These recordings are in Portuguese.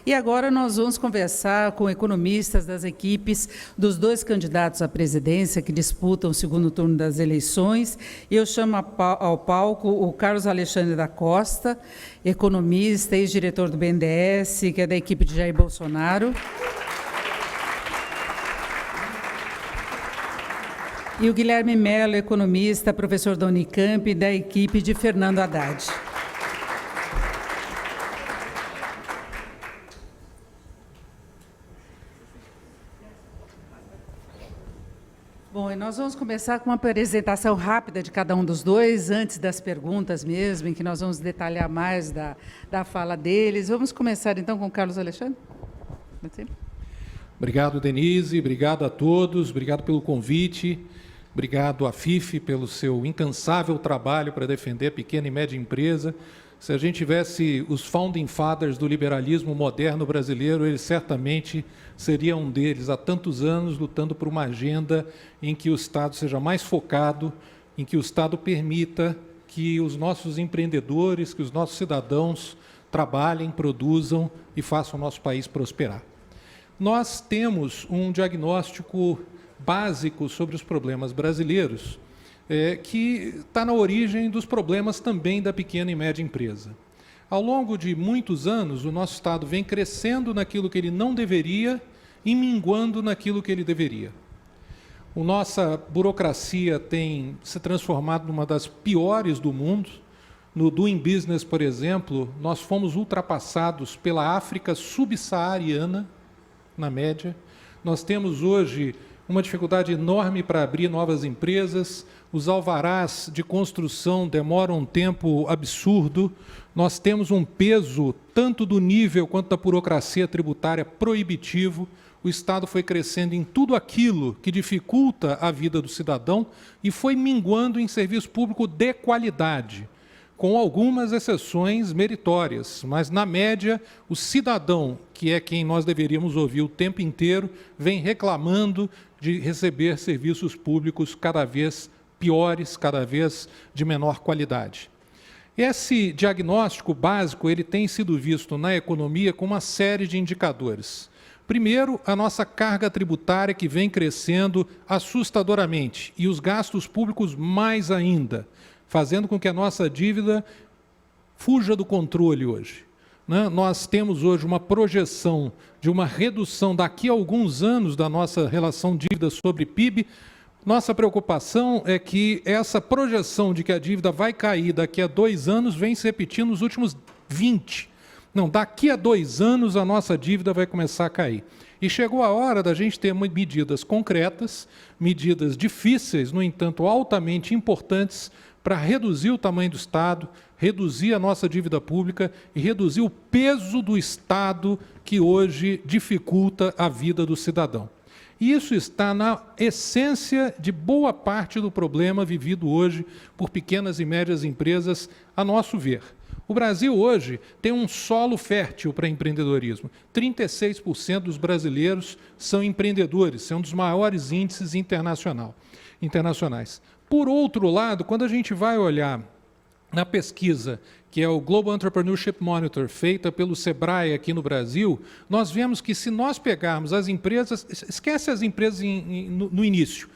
E agora nós vamos conversar com economistas das equipes dos dois candidatos à presidência que disputam o segundo turno das eleições. Eu chamo ao palco o Carlos Alexandre da Costa, economista, ex-diretor do BNDES, que é da equipe de Jair Bolsonaro. E o Guilherme Mello, economista, professor da Unicamp, da equipe de Fernando Haddad. Bom, e nós vamos começar com uma apresentação rápida de cada um dos dois, antes das perguntas mesmo, em que nós vamos detalhar mais da fala deles. Vamos começar, então, com o Carlos Alexandre. Obrigado, Denise. Obrigado a todos. Obrigado pelo convite. Obrigado à FIFE pelo seu incansável trabalho para defender a pequena e média empresa. Se a gente tivesse os founding fathers do liberalismo moderno brasileiro, eles certamente seriam um deles, há tantos anos, lutando por uma agenda em que o Estado seja mais focado, em que o Estado permita que os nossos empreendedores, que os nossos cidadãos trabalhem, produzam e façam o nosso país prosperar. Nós temos um diagnóstico básico sobre os problemas brasileiros, que está na origem dos problemas também da pequena e média empresa. Ao longo de muitos anos, o nosso Estado vem crescendo naquilo que ele não deveria e minguando naquilo que ele deveria. A nossa burocracia tem se transformado numa das piores do mundo. No Doing Business, por exemplo, nós fomos ultrapassados pela África subsaariana, na média. Nós temos hoje uma dificuldade enorme para abrir novas empresas, os alvarás de construção demoram um tempo absurdo, nós temos um peso, tanto do nível quanto da burocracia tributária, proibitivo, o Estado foi crescendo em tudo aquilo que dificulta a vida do cidadão e foi minguando em serviço público de qualidade, com algumas exceções meritórias, mas, na média, o cidadão, que é quem nós deveríamos ouvir o tempo inteiro, vem reclamando de receber serviços públicos cada vez piores, cada vez de menor qualidade. Esse diagnóstico básico ele tem sido visto na economia com uma série de indicadores. Primeiro, a nossa carga tributária que vem crescendo assustadoramente e os gastos públicos mais ainda, fazendo com que a nossa dívida fuja do controle hoje. Nós temos hoje uma projeção de uma redução daqui a alguns anos da nossa relação dívida sobre PIB. Nossa preocupação é que essa projeção de que a dívida vai cair daqui a 2 anos vem se repetindo nos últimos 20. Não, daqui a 2 anos a nossa dívida vai começar a cair. E chegou a hora da gente ter medidas concretas, medidas difíceis, no entanto, altamente importantes, para reduzir o tamanho do Estado, reduzir a nossa dívida pública e reduzir o peso do Estado que hoje dificulta a vida do cidadão. E isso está na essência de boa parte do problema vivido hoje por pequenas e médias empresas, a nosso ver. O Brasil hoje tem um solo fértil para empreendedorismo. 36% dos brasileiros são empreendedores, são um dos maiores índices internacionais. Por outro lado, quando a gente vai olhar na pesquisa, que é o Global Entrepreneurship Monitor, feita pelo Sebrae aqui no Brasil, nós vemos que se nós pegarmos as empresas, esquece as empresas no início,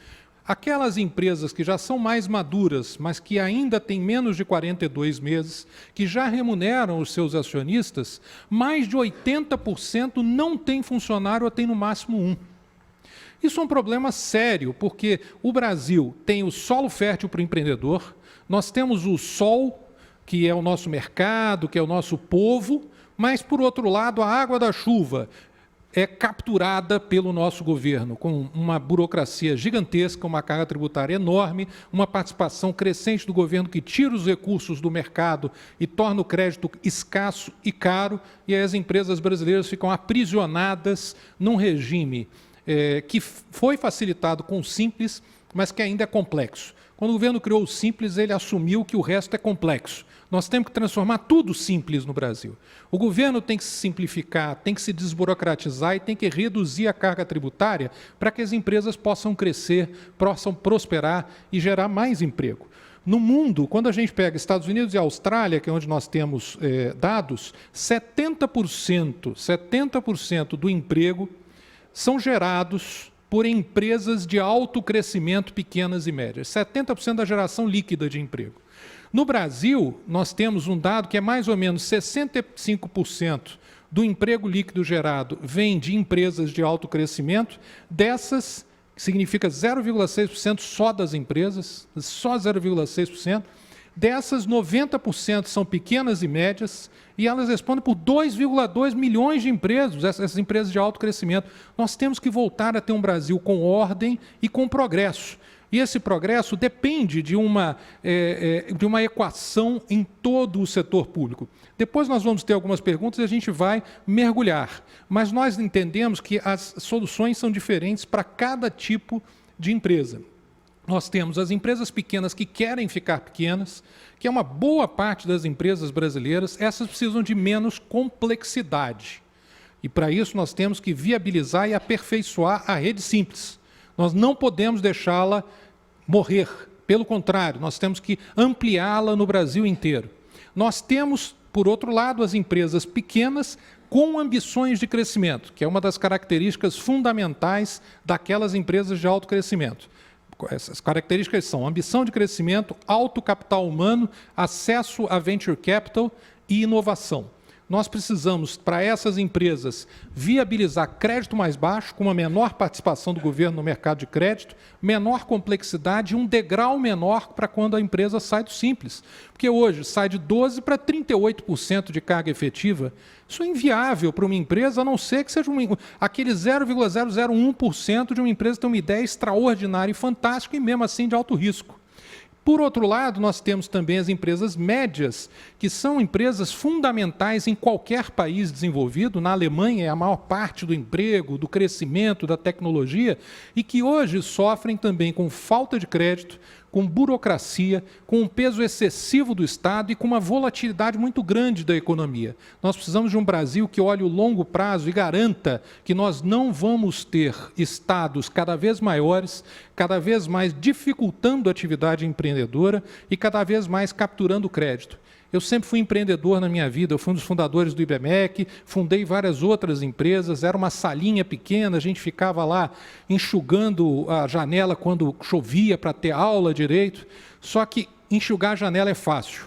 aquelas empresas que já são mais maduras, mas que ainda têm menos de 42 meses, que já remuneram os seus acionistas, mais de 80% não tem funcionário ou tem no máximo um. Isso é um problema sério, porque o Brasil tem o solo fértil para o empreendedor, nós temos o sol, que é o nosso mercado, que é o nosso povo, mas, por outro lado, a água da chuva é capturada pelo nosso governo, com uma burocracia gigantesca, uma carga tributária enorme, uma participação crescente do governo que tira os recursos do mercado e torna o crédito escasso e caro, e aí as empresas brasileiras ficam aprisionadas num regime que foi facilitado com o Simples, mas que ainda é complexo. Quando o governo criou o Simples, ele assumiu que o resto é complexo. Nós temos que transformar tudo simples no Brasil. O governo tem que se simplificar, tem que se desburocratizar e tem que reduzir a carga tributária para que as empresas possam crescer, possam prosperar e gerar mais emprego. No mundo, quando a gente pega Estados Unidos e Austrália, que é onde nós temos dados, 70% do emprego são gerados por empresas de alto crescimento, pequenas e médias. 70% da geração líquida de emprego. No Brasil, nós temos um dado que é mais ou menos 65% do emprego líquido gerado vem de empresas de alto crescimento. Dessas, significa 0,6% só das empresas, só 0,6%. Dessas, 90% são pequenas e médias, e elas respondem por 2,2 milhões de empresas, essas empresas de alto crescimento. Nós temos que voltar a ter um Brasil com ordem e com progresso. E esse progresso depende de uma equação em todo o setor público. Depois nós vamos ter algumas perguntas e a gente vai mergulhar. Mas nós entendemos que as soluções são diferentes para cada tipo de empresa. Nós temos as empresas pequenas que querem ficar pequenas, que é uma boa parte das empresas brasileiras. Essas precisam de menos complexidade. E para isso nós temos que viabilizar e aperfeiçoar a rede simples. Nós não podemos deixá-la morrer. Pelo contrário, nós temos que ampliá-la no Brasil inteiro. Nós temos, por outro lado, as empresas pequenas com ambições de crescimento, que é uma das características fundamentais daquelas empresas de alto crescimento. Essas características são ambição de crescimento, alto capital humano, acesso a venture capital e inovação. Nós precisamos, para essas empresas, viabilizar crédito mais baixo, com uma menor participação do governo no mercado de crédito, menor complexidade e um degrau menor para quando a empresa sai do simples. Porque hoje sai de 12% para 38% de carga efetiva. Isso é inviável para uma empresa, a não ser que seja aquele 0,001% de uma empresa que tem uma ideia extraordinária e fantástica e mesmo assim de alto risco. Por outro lado, nós temos também as empresas médias, que são empresas fundamentais em qualquer país desenvolvido. Na Alemanha é a maior parte do emprego, do crescimento, da tecnologia, e que hoje sofrem também com falta de crédito, com burocracia, com um peso excessivo do Estado e com uma volatilidade muito grande da economia. Nós precisamos de um Brasil que olhe o longo prazo e garanta que nós não vamos ter estados cada vez maiores, cada vez mais dificultando a atividade empreendedora e cada vez mais capturando crédito. Eu sempre fui empreendedor na minha vida, eu fui um dos fundadores do IBMEC, fundei várias outras empresas, era uma salinha pequena, a gente ficava lá enxugando a janela quando chovia para ter aula direito, só que enxugar a janela é fácil.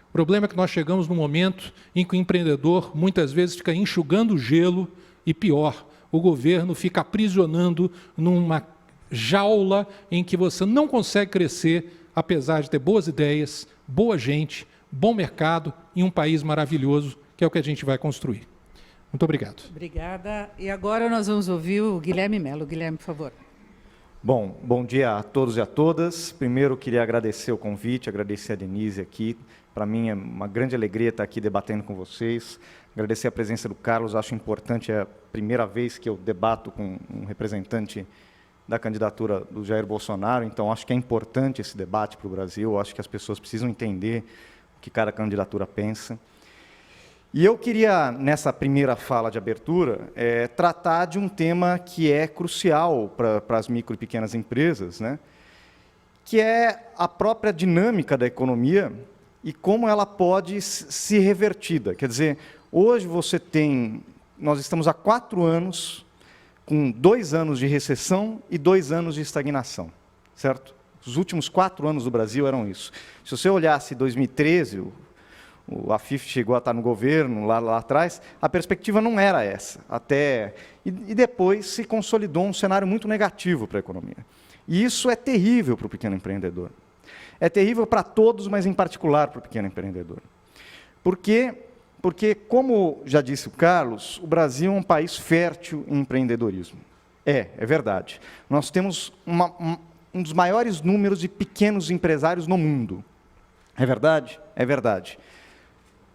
O problema é que nós chegamos num momento em que o empreendedor muitas vezes fica enxugando gelo e pior, o governo fica aprisionando numa jaula em que você não consegue crescer, apesar de ter boas ideias, boa gente, bom mercado e um país maravilhoso, que é o que a gente vai construir. Muito obrigado. Obrigada. E agora nós vamos ouvir o Guilherme Mello. Guilherme, por favor. Bom dia a todos e a todas. Primeiro, queria agradecer o convite, agradecer a Denise aqui. Para mim é uma grande alegria estar aqui debatendo com vocês. Agradecer a presença do Carlos, acho importante, é a primeira vez que eu debato com um representante da candidatura do Jair Bolsonaro, então acho que é importante esse debate para o Brasil, acho que as pessoas precisam entender que cada candidatura pensa. E eu queria, nessa primeira fala de abertura, tratar de um tema que é crucial para as micro e pequenas empresas, né? Que é a própria dinâmica da economia e como ela pode ser revertida. Quer dizer, hoje nós estamos há 4 anos, com 2 anos de recessão e 2 anos de estagnação, certo? Os últimos 4 anos do Brasil eram isso. Se você olhasse 2013, o Afif chegou a estar no governo, lá atrás, a perspectiva não era essa. E depois se consolidou um cenário muito negativo para a economia. E isso é terrível para o pequeno empreendedor. É terrível para todos, mas em particular para o pequeno empreendedor. Por quê? Porque, como já disse o Carlos, o Brasil é um país fértil em empreendedorismo. É verdade. Nós temos um dos maiores números de pequenos empresários no mundo. É verdade? É verdade.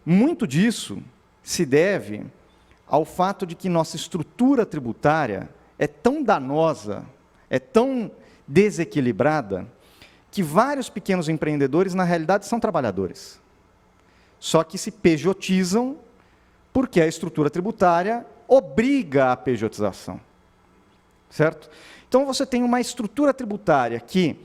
Muito disso se deve ao fato de que nossa estrutura tributária é tão danosa, é tão desequilibrada, que vários pequenos empreendedores, na realidade, são trabalhadores. Só que se pejotizam porque a estrutura tributária obriga à pejotização. Certo? Então, você tem uma estrutura tributária que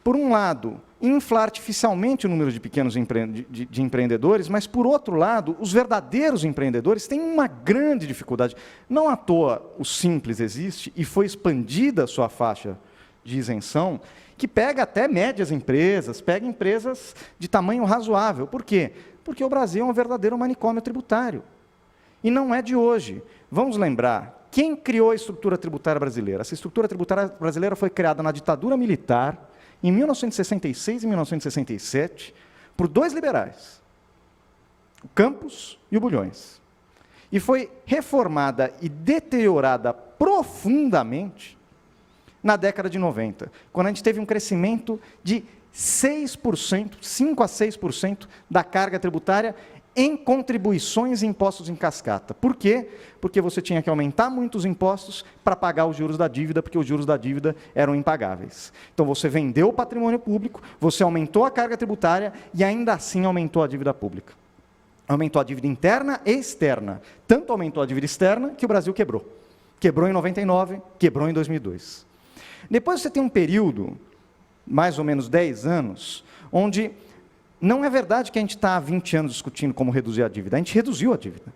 por um lado, infla artificialmente o número de pequenos de empreendedores, mas, por outro lado, os verdadeiros empreendedores têm uma grande dificuldade. Não à toa o Simples existe e foi expandida a sua faixa de isenção, que pega até médias empresas, pega empresas de tamanho razoável. Por quê? Porque o Brasil é um verdadeiro manicômio tributário. E não é de hoje. Vamos lembrar, quem criou a estrutura tributária brasileira? Essa estrutura tributária brasileira foi criada na ditadura militar, em 1966 e 1967, por dois liberais, o Campos e o Bulhões. E foi reformada e deteriorada profundamente na década de 90, quando a gente teve um crescimento de 6%, 5% a 6% da carga tributária em contribuições e impostos em cascata. Por quê? Porque você tinha que aumentar muito os impostos para pagar os juros da dívida, porque os juros da dívida eram impagáveis. Então, você vendeu o patrimônio público, você aumentou a carga tributária e, ainda assim, aumentou a dívida pública. Aumentou a dívida interna e externa. Tanto aumentou a dívida externa que o Brasil quebrou. Quebrou em 99, quebrou em 2002. Depois você tem um período, mais ou menos 10 anos, onde não é verdade que a gente está há 20 anos discutindo como reduzir a dívida. A gente reduziu a dívida.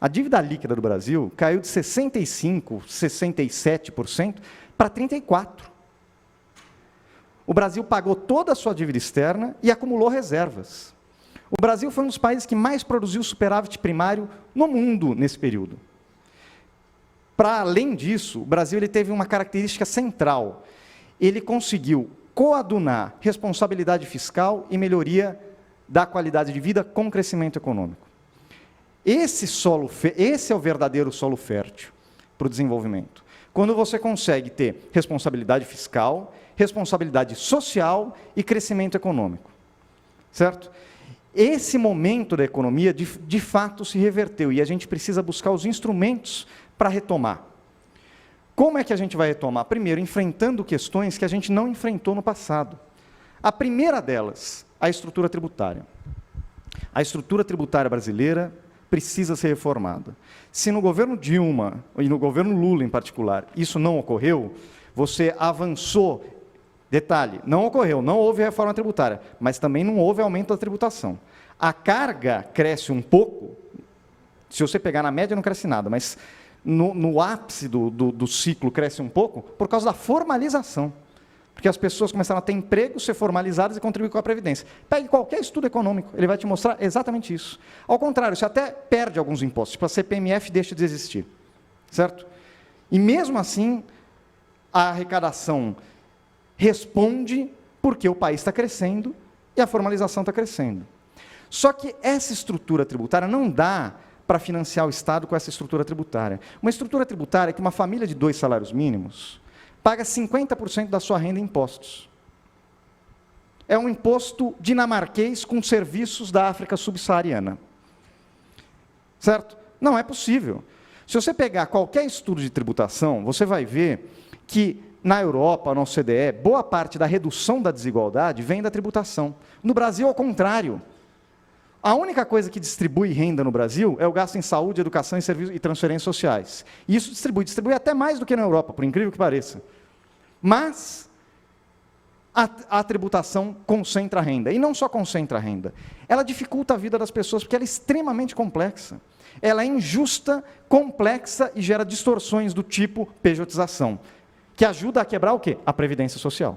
A dívida líquida do Brasil caiu de 65%, 67% para 34%. O Brasil pagou toda a sua dívida externa e acumulou reservas. O Brasil foi um dos países que mais produziu superávit primário no mundo nesse período. Para além disso, o Brasil ele teve uma característica central. Ele conseguiu coadunar responsabilidade fiscal e melhoria da qualidade de vida com crescimento econômico. Esse é o verdadeiro solo fértil para o desenvolvimento. Quando você consegue ter responsabilidade fiscal, responsabilidade social e crescimento econômico. Certo? Esse momento da economia, de fato, se reverteu, e a gente precisa buscar os instrumentos para retomar. Como é que a gente vai retomar? Primeiro, enfrentando questões que a gente não enfrentou no passado. A primeira delas, a estrutura tributária. A estrutura tributária brasileira precisa ser reformada. Se no governo Dilma, e no governo Lula em particular, isso não ocorreu, você avançou. Detalhe, não ocorreu, não houve reforma tributária, mas também não houve aumento da tributação. A carga cresce um pouco, se você pegar na média não cresce nada, mas no ápice do ciclo cresce um pouco por causa da formalização. Porque as pessoas começaram a ter emprego, ser formalizadas e contribuir com a Previdência. Pegue qualquer estudo econômico, ele vai te mostrar exatamente isso. Ao contrário, você até perde alguns impostos, tipo a CPMF deixa de existir. Certo? E mesmo assim, a arrecadação responde porque o país está crescendo e a formalização está crescendo. Só que essa estrutura tributária não dá para financiar o Estado com essa estrutura tributária. Uma estrutura tributária é que uma família de 2 salários mínimos paga 50% da sua renda em impostos. É um imposto dinamarquês com serviços da África subsaariana. Certo? Não é possível. Se você pegar qualquer estudo de tributação, você vai ver que na Europa, na OCDE, boa parte da redução da desigualdade vem da tributação. No Brasil, ao contrário. A única coisa que distribui renda no Brasil é o gasto em saúde, educação e serviços e transferências sociais. E isso distribui até mais do que na Europa, por incrível que pareça. Mas a tributação concentra a renda. E não só concentra a renda, ela dificulta a vida das pessoas, porque ela é extremamente complexa. Ela é injusta, complexa e gera distorções do tipo pejotização, que ajuda a quebrar o quê? A Previdência Social.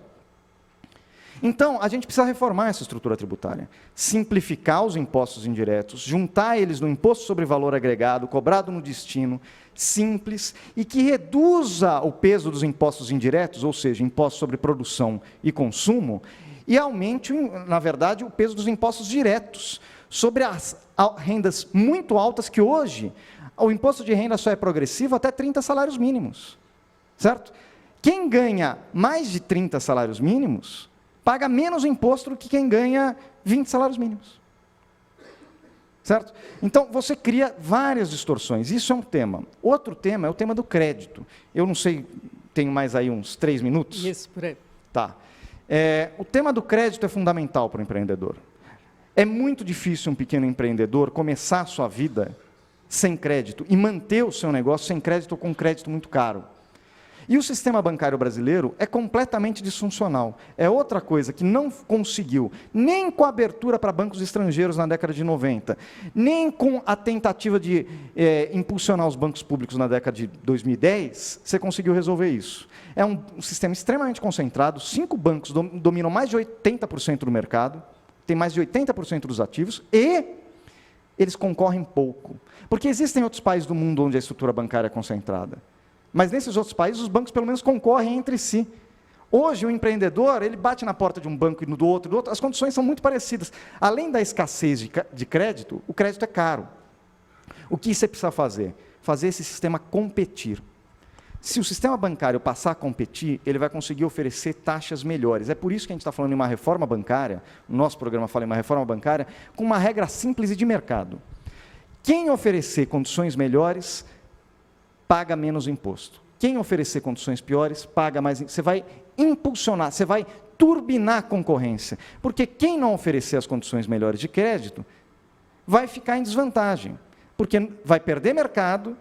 Então, a gente precisa reformar essa estrutura tributária, simplificar os impostos indiretos, juntar eles no imposto sobre valor agregado, cobrado no destino, simples, e que reduza o peso dos impostos indiretos, ou seja, impostos sobre produção e consumo, e aumente, na verdade, o peso dos impostos diretos, sobre as rendas muito altas, que hoje o imposto de renda só é progressivo até 30 salários mínimos. Certo? Quem ganha mais de 30 salários mínimos paga menos imposto do que quem ganha 20 salários mínimos. Certo? Então, você cria várias distorções. Isso é um tema. Outro tema é o tema do crédito. Eu não sei, tenho mais aí uns 3 minutos? Isso, por aí. Tá. O tema do crédito é fundamental para o empreendedor. É muito difícil um pequeno empreendedor começar a sua vida sem crédito e manter o seu negócio sem crédito ou com crédito muito caro. E o sistema bancário brasileiro é completamente disfuncional. É outra coisa que não conseguiu, nem com a abertura para bancos estrangeiros na década de 90, nem com a tentativa de impulsionar os bancos públicos na década de 2010, você conseguiu resolver isso. É um sistema extremamente concentrado, 5 bancos dominam mais de 80% do mercado, tem mais de 80% dos ativos, e eles concorrem pouco. Porque existem outros países do mundo onde a estrutura bancária é concentrada. Mas nesses outros países, os bancos pelo menos concorrem entre si. Hoje, o empreendedor, ele bate na porta de um banco e do outro, as condições são muito parecidas. Além da escassez de crédito, o crédito é caro. O que você precisa fazer? Fazer esse sistema competir. Se o sistema bancário passar a competir, ele vai conseguir oferecer taxas melhores. É por isso que a gente está falando em uma reforma bancária, o nosso programa fala em uma reforma bancária, com uma regra simples e de mercado. Quem oferecer condições melhores, paga menos imposto. Quem oferecer condições piores, paga mais. Você vai impulsionar, você vai turbinar a concorrência. Porque quem não oferecer as condições melhores de crédito, vai ficar em desvantagem. Porque vai perder mercado,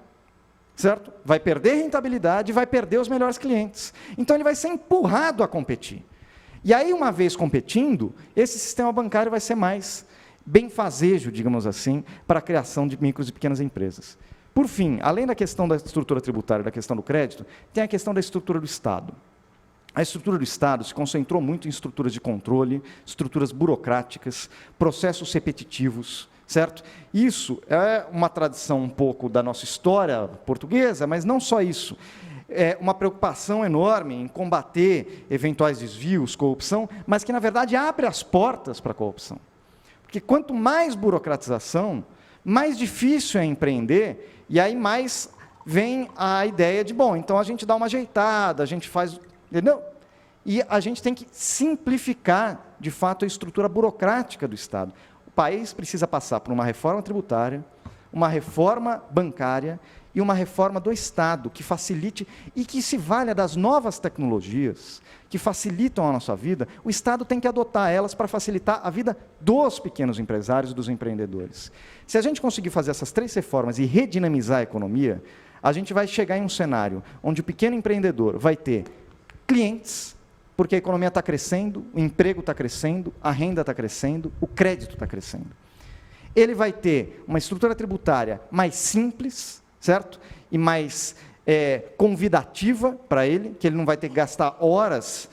certo? Vai perder rentabilidade, vai perder os melhores clientes. Então, ele vai ser empurrado a competir. E aí, uma vez competindo, esse sistema bancário vai ser mais benfazejo, digamos assim, para a criação de micros e pequenas empresas. Por fim, além da questão da estrutura tributária e da questão do crédito, tem a questão da estrutura do Estado. A estrutura do Estado se concentrou muito em estruturas de controle, estruturas burocráticas, processos repetitivos, certo? Isso é uma tradição um pouco da nossa história portuguesa, mas não só isso. É uma preocupação enorme em combater eventuais desvios, corrupção, mas que, na verdade, abre as portas para a corrupção. Porque quanto mais burocratização, mais difícil é empreender, e aí mais vem a ideia de, bom, então a gente dá uma ajeitada, a gente faz, entendeu? E a gente tem que simplificar, de fato, a estrutura burocrática do Estado. O país precisa passar por uma reforma tributária, uma reforma bancária e uma reforma do Estado, que facilite e que se valha das novas tecnologias, que facilitam a nossa vida. O Estado tem que adotar elas para facilitar a vida dos pequenos empresários e dos empreendedores. Se a gente conseguir fazer essas 3 reformas e redinamizar a economia, a gente vai chegar em um cenário onde o pequeno empreendedor vai ter clientes, porque a economia está crescendo, o emprego está crescendo, a renda está crescendo, o crédito está crescendo. Ele vai ter uma estrutura tributária mais simples, certo? E mais convidativa para ele, que ele não vai ter que gastar horas,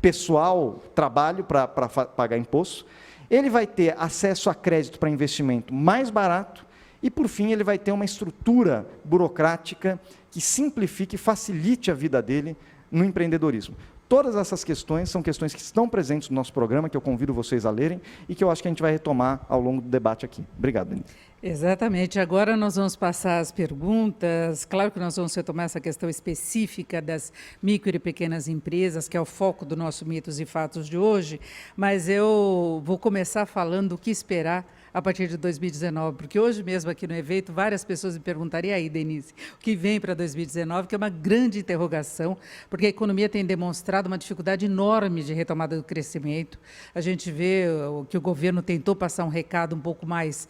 pessoal, trabalho para pagar imposto. Ele vai ter acesso a crédito para investimento mais barato e, por fim, ele vai ter uma estrutura burocrática que simplifique e facilite a vida dele no empreendedorismo. Todas essas questões são questões que estão presentes no nosso programa, que eu convido vocês a lerem e que eu acho que a gente vai retomar ao longo do debate aqui. Obrigado, Denise. Exatamente. Agora nós vamos passar as perguntas. Claro que nós vamos retomar essa questão específica das micro e pequenas empresas, que é o foco do nosso Mitos e Fatos de hoje, mas eu vou começar falando o que esperar a partir de 2019, porque hoje mesmo aqui no evento várias pessoas me perguntaram, e aí, Denise, o que vem para 2019, que é uma grande interrogação, porque a economia tem demonstrado uma dificuldade enorme de retomada do crescimento. A gente vê que o governo tentou passar um recado um pouco mais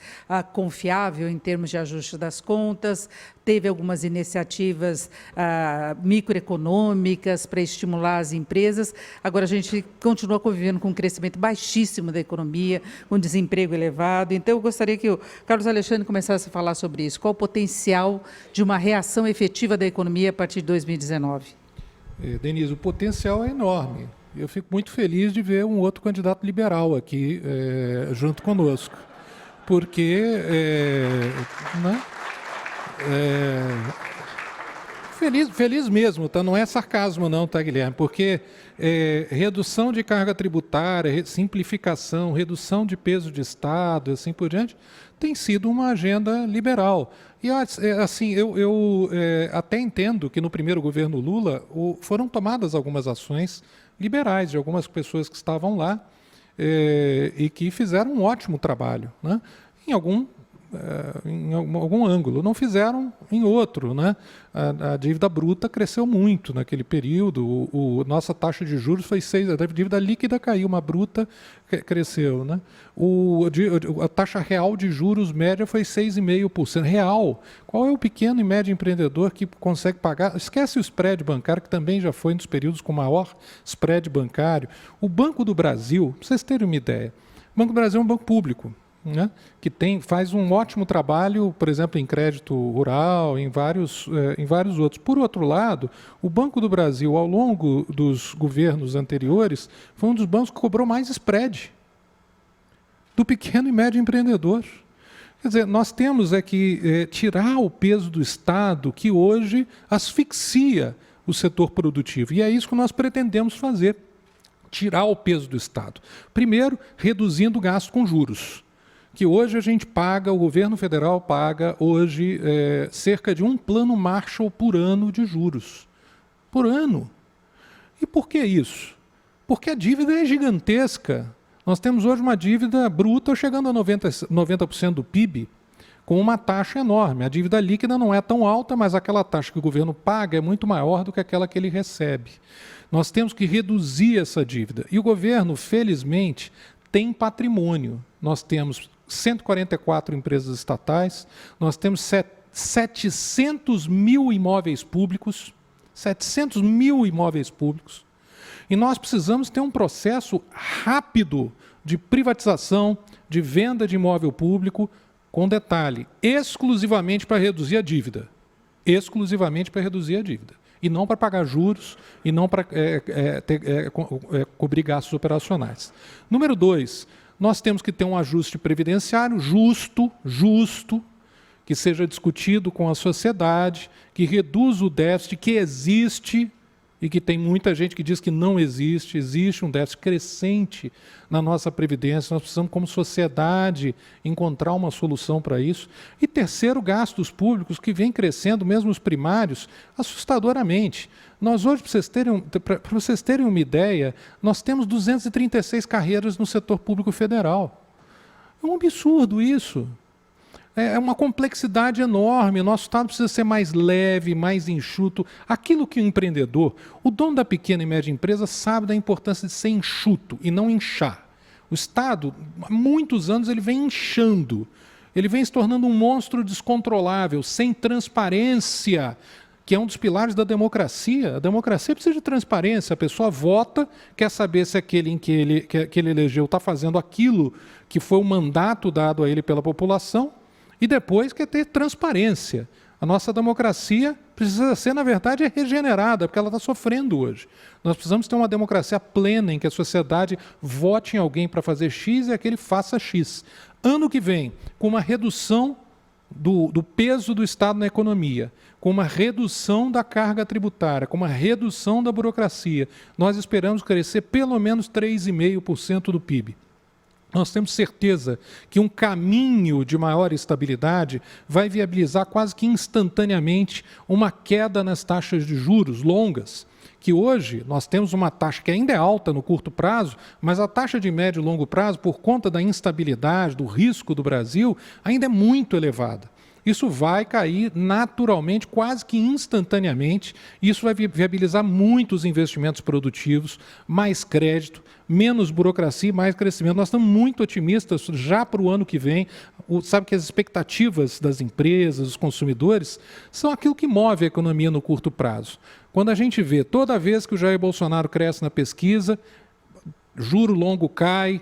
confiável em termos de ajuste das contas, teve algumas iniciativas microeconômicas para estimular as empresas. Agora, a gente continua convivendo com um crescimento baixíssimo da economia, com desemprego elevado. Então, eu gostaria que o Carlos Alexandre começasse a falar sobre isso. Qual o potencial de uma reação efetiva da economia a partir de 2019? Denise, o potencial é enorme. Eu fico muito feliz de ver um outro candidato liberal aqui junto conosco. Porque... né? Feliz mesmo, tá? Não é sarcasmo não, tá, Guilherme? Porque redução de carga tributária, simplificação, redução de peso de Estado, assim por diante, tem sido uma agenda liberal. E assim, eu até entendo que no primeiro governo Lula foram tomadas algumas ações liberais de algumas pessoas que estavam lá e que fizeram um ótimo trabalho, né? Em em algum ângulo, não fizeram em outro, né? A dívida bruta cresceu muito naquele período, nossa taxa de juros foi 6%, a dívida líquida caiu, uma bruta cresceu, né? A taxa real de juros média foi 6,5%. Real. Qual é o pequeno e médio empreendedor que consegue pagar? Esquece o spread bancário, que também já foi um dos períodos com maior spread bancário. O Banco do Brasil, para vocês terem uma ideia, o Banco do Brasil é um banco público, né, que faz um ótimo trabalho, por exemplo, em crédito rural, em vários outros. Por outro lado, o Banco do Brasil, ao longo dos governos anteriores, foi um dos bancos que cobrou mais spread do pequeno e médio empreendedor. Quer dizer, nós temos que tirar o peso do Estado, que hoje asfixia o setor produtivo. E é isso que nós pretendemos fazer, tirar o peso do Estado. Primeiro, reduzindo o gasto com juros, que hoje a gente paga, o governo federal paga hoje cerca de um plano Marshall por ano de juros. Por ano. E por que isso? Porque a dívida é gigantesca. Nós temos hoje uma dívida bruta chegando a 90% do PIB, com uma taxa enorme. A dívida líquida não é tão alta, mas aquela taxa que o governo paga é muito maior do que aquela que ele recebe. Nós temos que reduzir essa dívida. E o governo, felizmente, tem patrimônio. Nós temos 144 empresas estatais, nós temos 700 mil imóveis públicos, 700 mil imóveis públicos, e nós precisamos ter um processo rápido de privatização, de venda de imóvel público, com detalhe, exclusivamente para reduzir a dívida. Exclusivamente para reduzir a dívida. E não para pagar juros, e não para cobrir gastos operacionais. Número 2, nós temos que ter um ajuste previdenciário justo, que seja discutido com a sociedade, que reduza o déficit que existe e que tem muita gente que diz que não existe. Existe um déficit crescente na nossa Previdência. Nós precisamos, como sociedade, encontrar uma solução para isso. E terceiro, gastos públicos que vêm crescendo, mesmo os primários, assustadoramente. Nós hoje, para vocês terem uma ideia, nós temos 236 carreiras no setor público federal. É um absurdo isso. É uma complexidade enorme. Nosso Estado precisa ser mais leve, mais enxuto. Aquilo que o empreendedor, o dono da pequena e média empresa, sabe da importância de ser enxuto e não inchar. O Estado, há muitos anos, ele vem inchando. Ele vem se tornando um monstro descontrolável, sem transparência, que é um dos pilares da democracia. A democracia precisa de transparência. A pessoa vota, quer saber se aquele que ele elegeu está fazendo aquilo que foi o mandato dado a ele pela população, e depois quer ter transparência. A nossa democracia precisa ser, na verdade, regenerada, porque ela está sofrendo hoje. Nós precisamos ter uma democracia plena, em que a sociedade vote em alguém para fazer X e aquele faça X. Ano que vem, com uma redução do peso do Estado na economia, com uma redução da carga tributária, com uma redução da burocracia, nós esperamos crescer pelo menos 3,5% do PIB. Nós temos certeza que um caminho de maior estabilidade vai viabilizar quase que instantaneamente uma queda nas taxas de juros longas, que hoje nós temos uma taxa que ainda é alta no curto prazo, mas a taxa de médio e longo prazo, por conta da instabilidade, do risco do Brasil, ainda é muito elevada. Isso vai cair naturalmente, quase que instantaneamente, e isso vai viabilizar muitos investimentos produtivos, mais crédito, menos burocracia e mais crescimento. Nós estamos muito otimistas já para o ano que vem. Sabe que as expectativas das empresas, dos consumidores, são aquilo que move a economia no curto prazo. Quando a gente vê, toda vez que o Jair Bolsonaro cresce na pesquisa, juro longo cai,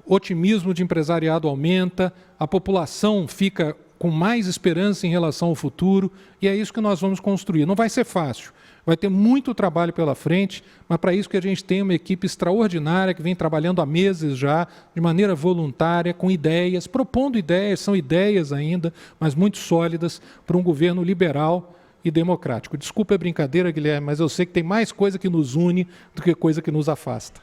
otimismo de empresariado aumenta, a população fica com mais esperança em relação ao futuro, e é isso que nós vamos construir. Não vai ser fácil, vai ter muito trabalho pela frente, mas para isso que a gente tem uma equipe extraordinária que vem trabalhando há meses já, de maneira voluntária, com ideias, propondo ideias, são ideias ainda, mas muito sólidas, para um governo liberal e democrático. Desculpa a brincadeira, Guilherme, mas eu sei que tem mais coisa que nos une do que coisa que nos afasta.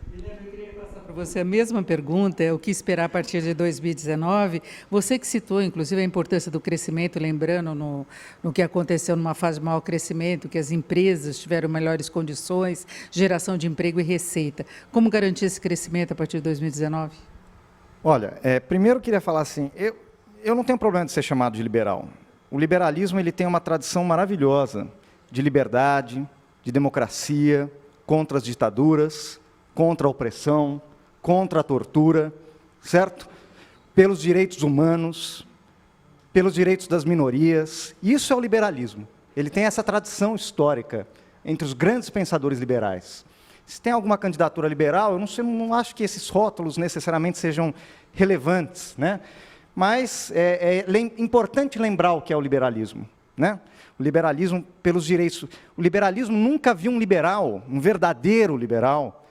Para você a mesma pergunta, é o que esperar a partir de 2019. Você que citou, inclusive, a importância do crescimento, lembrando no que aconteceu numa fase de maior crescimento, que as empresas tiveram melhores condições, geração de emprego e receita. Como garantir esse crescimento a partir de 2019? Olha, primeiro eu queria falar assim, eu não tenho problema de ser chamado de liberal. O liberalismo ele tem uma tradição maravilhosa de liberdade, de democracia, contra as ditaduras, contra a opressão, contra a tortura, certo? Pelos direitos humanos, pelos direitos das minorias. Isso é o liberalismo. Ele tem essa tradição histórica entre os grandes pensadores liberais. Se tem alguma candidatura liberal, eu não acho que esses rótulos necessariamente sejam relevantes, né? Mas é importante lembrar o que é o liberalismo, né? O liberalismo pelos direitos. O liberalismo nunca viu um liberal, um verdadeiro liberal,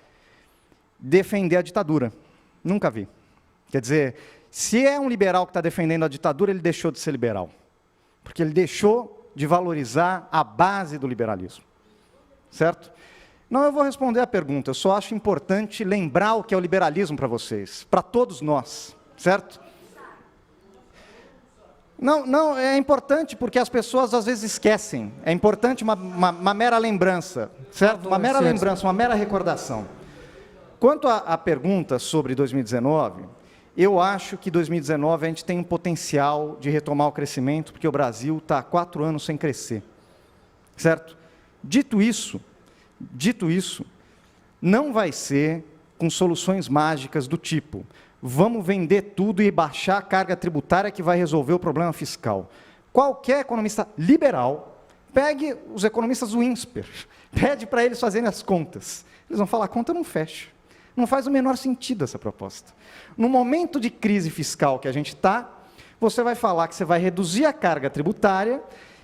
defender a ditadura. Nunca vi. Quer dizer, se é um liberal que está defendendo a ditadura, ele deixou de ser liberal. Porque ele deixou de valorizar a base do liberalismo. Certo? Não, eu vou responder a pergunta. Eu só acho importante lembrar o que é o liberalismo para vocês, para todos nós. Certo? Não, é importante porque as pessoas às vezes esquecem. É importante uma mera lembrança, certo? Uma mera lembrança, uma mera recordação. Quanto à pergunta sobre 2019, eu acho que 2019 a gente tem um potencial de retomar o crescimento, porque o Brasil está há 4 anos sem crescer, certo? Dito isso, não vai ser com soluções mágicas do tipo vamos vender tudo e baixar a carga tributária que vai resolver o problema fiscal. Qualquer economista liberal, pegue os economistas do INSPER, pede para eles fazerem as contas. Eles vão falar, a conta não fecha. Não faz o menor sentido essa proposta. No momento de crise fiscal que a gente está, você vai falar que você vai reduzir a carga tributária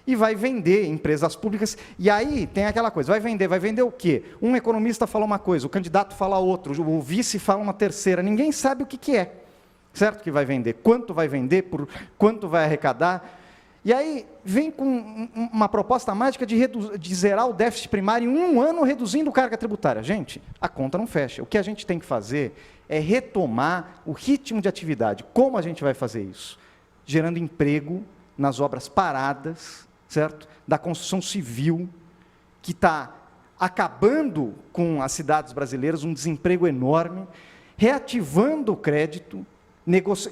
e vai vender empresas públicas, e aí tem aquela coisa, vai vender o quê? Um economista fala uma coisa, o candidato fala outra, o vice fala uma terceira, ninguém sabe o que é, certo que vai vender, quanto vai vender, por quanto vai arrecadar, e aí vem com uma proposta mágica de zerar o déficit primário em 1 ano, reduzindo carga tributária. Gente, a conta não fecha, o que a gente tem que fazer é retomar o ritmo de atividade. Como a gente vai fazer isso? Gerando emprego nas obras paradas, certo? Da construção civil, que está acabando com as cidades brasileiras, um desemprego enorme, reativando o crédito,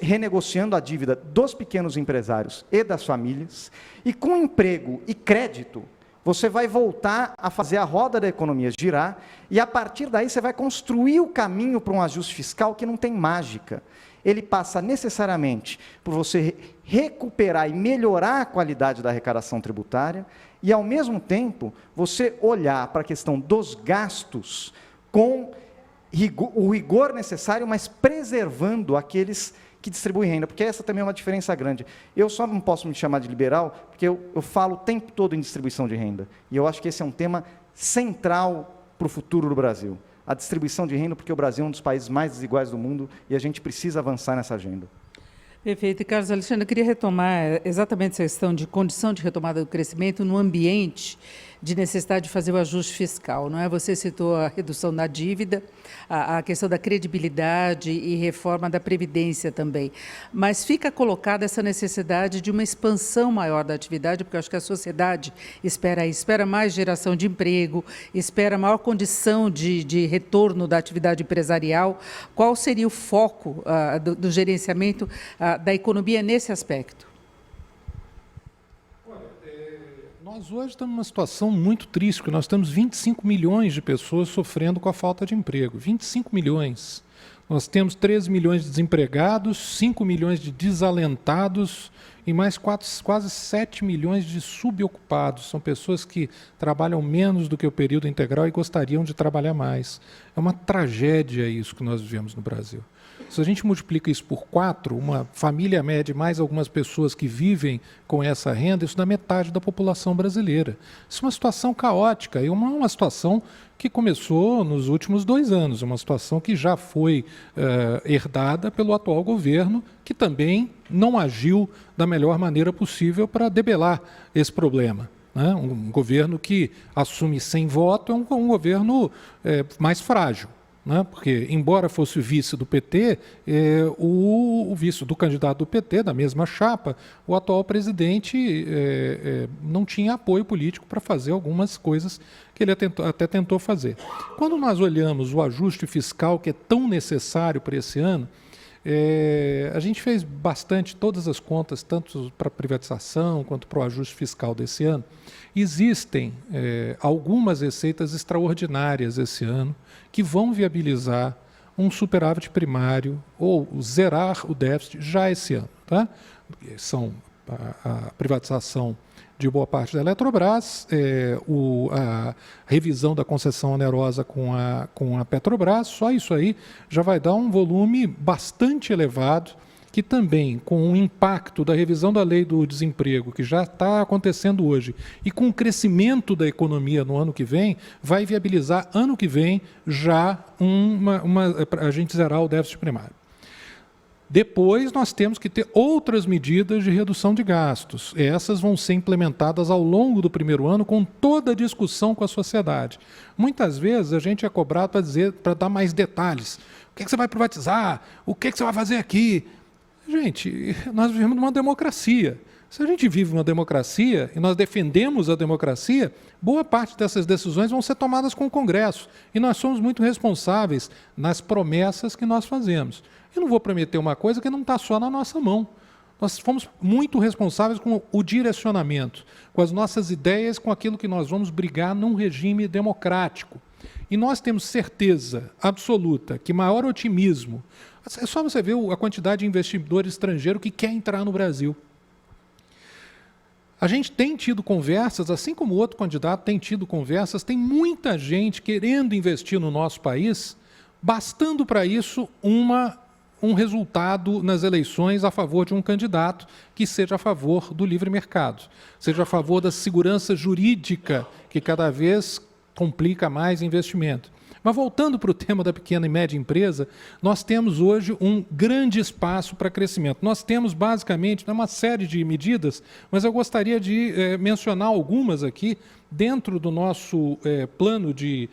renegociando a dívida dos pequenos empresários e das famílias, e com emprego e crédito, você vai voltar a fazer a roda da economia girar, e a partir daí você vai construir o caminho para um ajuste fiscal que não tem mágica. Ele passa necessariamente por você recuperar e melhorar a qualidade da arrecadação tributária e, ao mesmo tempo, você olhar para a questão dos gastos com o rigor necessário, mas preservando aqueles que distribuem renda, porque essa também é uma diferença grande. Eu só não posso me chamar de liberal, porque eu falo o tempo todo em distribuição de renda, e eu acho que esse é um tema central para o futuro do Brasil. A distribuição de renda, porque o Brasil é um dos países mais desiguais do mundo e a gente precisa avançar nessa agenda. Perfeito. E, Carlos Alexandre, eu queria retomar exatamente essa questão de condição de retomada do crescimento no ambiente de necessidade de fazer o ajuste fiscal, não é? Você citou a redução da dívida, a questão da credibilidade e reforma da Previdência também. Mas fica colocada essa necessidade de uma expansão maior da atividade, porque eu acho que a sociedade espera mais geração de emprego, espera maior condição de retorno da atividade empresarial. Qual seria o foco do gerenciamento da economia nesse aspecto? Nós hoje estamos numa situação muito triste, porque nós temos 25 milhões de pessoas sofrendo com a falta de emprego. 25 milhões. Nós temos 13 milhões de desempregados, 5 milhões de desalentados e mais quase 7 milhões de subocupados. São pessoas que trabalham menos do que o período integral e gostariam de trabalhar mais. É uma tragédia isso que nós vivemos no Brasil. Se a gente multiplica isso por 4, uma família média mais algumas pessoas que vivem com essa renda, isso dá metade da população brasileira. Isso é uma situação caótica e uma situação que começou nos últimos 2 anos, uma situação que já foi herdada pelo atual governo, que também não agiu da melhor maneira possível para debelar esse problema. Né? Um governo que assume sem voto é um governo mais frágil. Né? Porque, embora fosse o vice do PT, o vice do candidato do PT, da mesma chapa, o atual presidente não tinha apoio político para fazer algumas coisas que ele até tentou fazer. Quando nós olhamos o ajuste fiscal que é tão necessário para esse ano, A gente fez bastante, todas as contas, tanto para a privatização quanto para o ajuste fiscal desse ano. Existem algumas receitas extraordinárias esse ano que vão viabilizar um superávit primário ou zerar o déficit já esse ano. Tá? São a privatização de boa parte da Eletrobras, a revisão da concessão onerosa com a Petrobras, só isso aí já vai dar um volume bastante elevado, que também, com o impacto da revisão da lei do desemprego, que já está acontecendo hoje, e com o crescimento da economia no ano que vem, vai viabilizar, ano que vem, já a gente zerar o déficit primário. Depois, nós temos que ter outras medidas de redução de gastos. Essas vão ser implementadas ao longo do primeiro ano, com toda a discussão com a sociedade. Muitas vezes, a gente é cobrado para dar mais detalhes. O que você vai privatizar? O que você vai fazer aqui? Gente, nós vivemos numa democracia. Se a gente vive uma democracia e nós defendemos a democracia, boa parte dessas decisões vão ser tomadas com o Congresso. E nós somos muito responsáveis nas promessas que nós fazemos. Eu não vou prometer uma coisa que não está só na nossa mão. Nós fomos muito responsáveis com o direcionamento, com as nossas ideias, com aquilo que nós vamos brigar num regime democrático. E nós temos certeza absoluta que maior otimismo... É só você ver a quantidade de investidor estrangeiro que quer entrar no Brasil. A gente tem tido conversas, assim como o outro candidato tem tido conversas, tem muita gente querendo investir no nosso país, bastando para isso um resultado nas eleições a favor de um candidato que seja a favor do livre mercado, seja a favor da segurança jurídica, que cada vez complica mais investimento. Mas voltando para o tema da pequena e média empresa, nós temos hoje um grande espaço para crescimento. Nós temos basicamente uma série de medidas, mas eu gostaria de mencionar algumas aqui dentro do nosso plano de